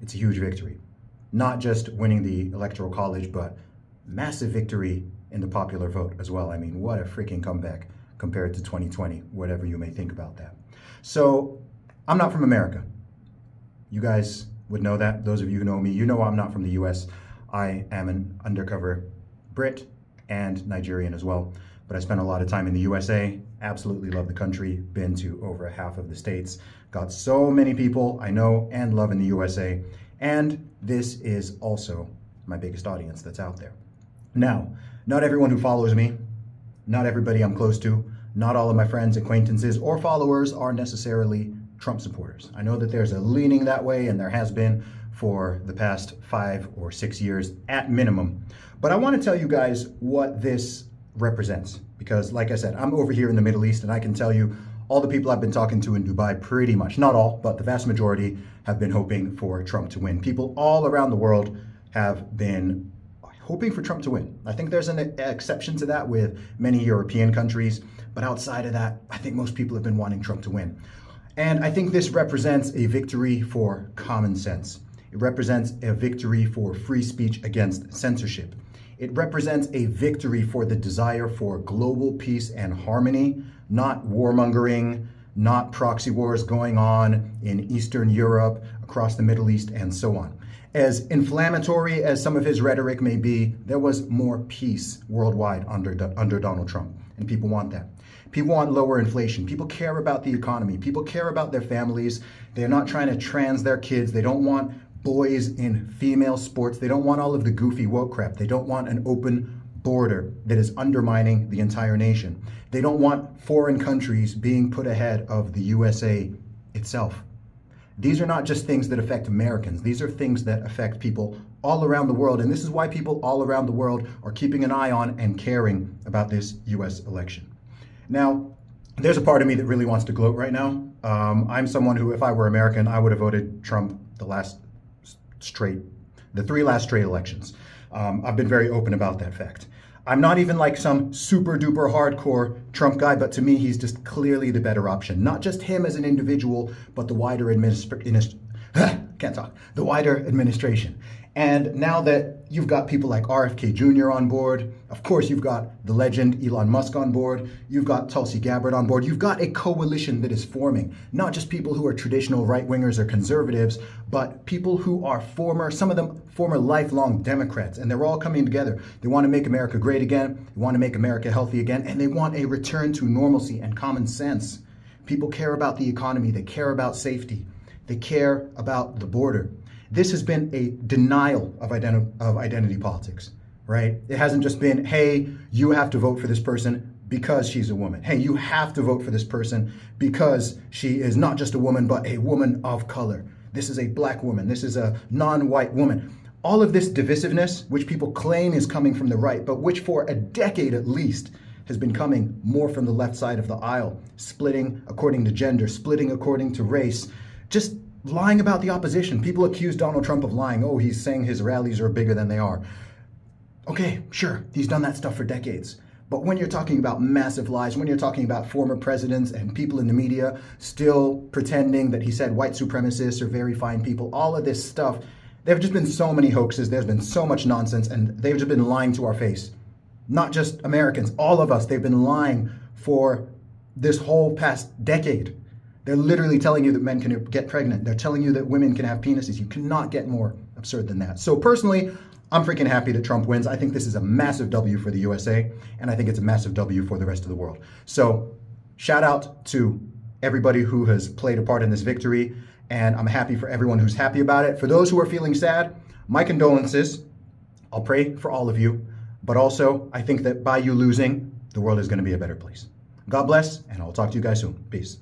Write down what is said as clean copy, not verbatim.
it's a huge victory. Not just winning the Electoral College, but massive victory in the popular vote as well. I mean, what a freaking comeback compared to 2020, whatever you may think about that. So I'm not from America. You guys would know that. Those of you who know me, you know I'm not from the US. I am an undercover Brit and Nigerian as well. But I spent a lot of time in the USA, absolutely love the country, been to over half of the states, got so many people I know and love in the USA, and this is also my biggest audience that's out there. Now, not everyone who follows me, not everybody I'm close to, not all of my friends, acquaintances, or followers are necessarily Trump supporters. I know that there's a leaning that way, and there has been for the past 5 or 6 years at minimum. But I want to tell you guys what this represents, because like I said, I'm over here in the Middle East, and I can tell you all the people I've been talking to in Dubai, pretty much, not all, but the vast majority have been hoping for Trump to win. People all around the world have been hoping for Trump to win. I think there's an exception to that with many European countries, but outside of that, I think most people have been wanting Trump to win. And I think this represents a victory for common sense. It represents a victory for free speech against censorship. It represents a victory for the desire for global peace and harmony, not warmongering, not proxy wars going on in Eastern Europe, across the Middle East, and so on. As inflammatory as some of his rhetoric may be, there was more peace worldwide under Donald Trump, and people want that. People want lower inflation. People care about the economy. People care about their families. They're not trying to trans their kids. They don't want boys in female sports. They don't want all of the goofy woke crap. They don't want an open border that is undermining the entire nation. They don't want foreign countries being put ahead of the USA itself. These are not just things that affect Americans. These are things that affect people all around the world. And this is why people all around the world are keeping an eye on and caring about this US election. Now, there's a part of me that really wants to gloat right now. I'm someone who, if I were American, I would have voted Trump the 3 last straight elections. I've been very open about that fact. I'm not even like some super duper hardcore Trump guy, but to me, he's just clearly the better option. Not just him as an individual, but the wider administration. And now that you've got people like RFK Jr. on board, of course you've got the legend Elon Musk on board, you've got Tulsi Gabbard on board, you've got a coalition that is forming, not just people who are traditional right-wingers or conservatives, but people who are some of them former lifelong Democrats, and they're all coming together. They want to make America great again, they want to make America healthy again, and they want a return to normalcy and common sense. People care about the economy, they care about safety, they care about the border. This has been a denial of identity politics, right? It hasn't just been, hey, you have to vote for this person because she's a woman. Hey, you have to vote for this person because she is not just a woman, but a woman of color. This is a black woman. This is a non-white woman. All of this divisiveness, which people claim is coming from the right, but which for a decade at least has been coming more from the left side of the aisle, splitting according to gender, splitting according to race, just lying about the opposition. People accuse Donald Trump of lying. Oh, he's saying his rallies are bigger than they are. Okay, sure, he's done that stuff for decades. But when you're talking about massive lies, when you're talking about former presidents and people in the media still pretending that he said white supremacists are very fine people, all of this stuff, there have just been so many hoaxes, there's been so much nonsense, and they've just been lying to our face. Not just Americans, all of us, they've been lying for this whole past decade. They're literally telling you that men can get pregnant. They're telling you that women can have penises. You cannot get more absurd than that. So personally, I'm freaking happy that Trump wins. I think this is a massive W for the USA, and I think it's a massive W for the rest of the world. So shout out to everybody who has played a part in this victory, and I'm happy for everyone who's happy about it. For those who are feeling sad, my condolences. I'll pray for all of you, but also I think that by you losing, the world is going to be a better place. God bless, and I'll talk to you guys soon. Peace.